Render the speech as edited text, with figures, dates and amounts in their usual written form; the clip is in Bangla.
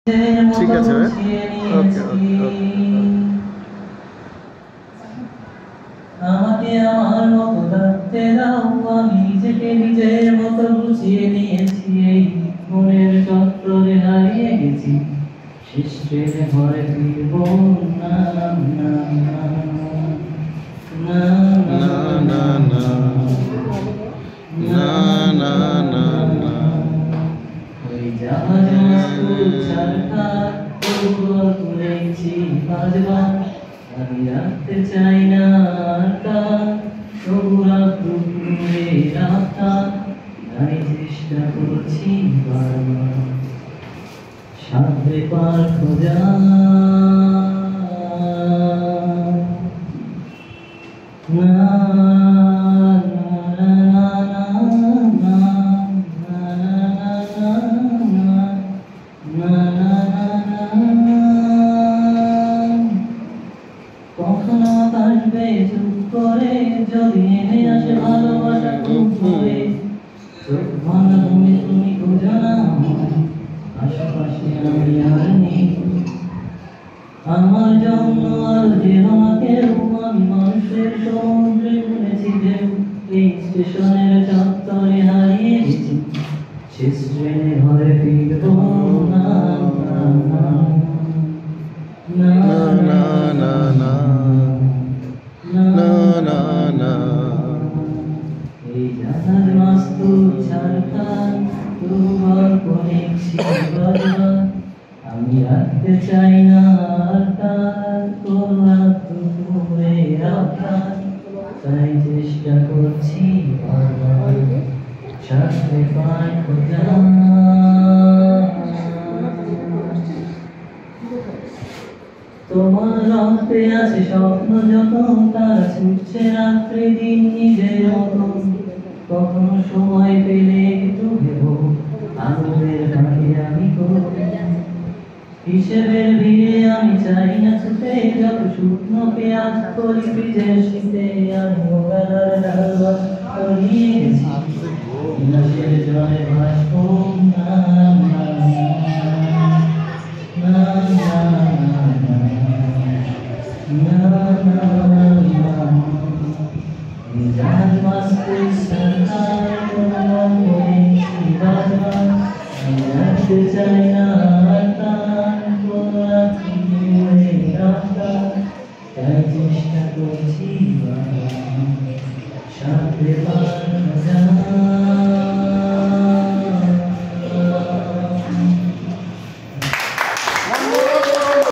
ঠিক আছে ভাই, ওকে ওকে ওকে। আমাকে আমার মতো থাকতে দাও, আমি নিজেকে নিজের মতো গুছিয়ে নিয়েছি। এই মনের চক্করে হারিয়ে গেছি, শেষ ট্রেনে ঘরে ফিরব না। না না না না না না না না। ওই জাহাজ মাস্তুল ছাড়খার তবুও তুলেছি বাজবার। আমি রাখতে চাই না আর তার, তবু রাখবো পুরে রাখা। তাই চেষ্টা করছি বারবার, সাথে পার খোঁজা। কখনো আসবে চুপ করে, যদি নেমে আসে ভালোবাসা খুব ভোরে। চোখ ভাঙা তুমি তুমি খোঁজো না, আশেপাশে আমি আর নেই। আমার জন্য আর যে আমাকে, আমি মানুষের সমুদ্রে বুনেছি ঢেউ। এই স্টেশনের চত্বরে হারিয়ে গেছি, শেষ ট্রেনে ঘরে ফিরব না। না না না না না না না। এই জাহাজ মাস্তুল ছাড়খার দুর্বল করেছি বারবার। আমি রাখতে চাই না আর তার, তোর রাখতে রাখার। তাই চেষ্টা করছি বারবার, সাথে পায় খোঁজা। তোমার রক্তে আছে স্বপ্ন যত, তারা ছুটছে রাত্রে দিন নিজের মতো। কখনো সময় পেলে একটু ভেবো, আগুনের কাছে আমি করব হিসেবের ভিড়ে। আমি চাই না ছুটে, যত শুকনো পেঁয়াজ করি ফ্রিজের শীতে। আমি ওবেলার ডালবা করিয়ে গেছি, জলে ভাসবো না।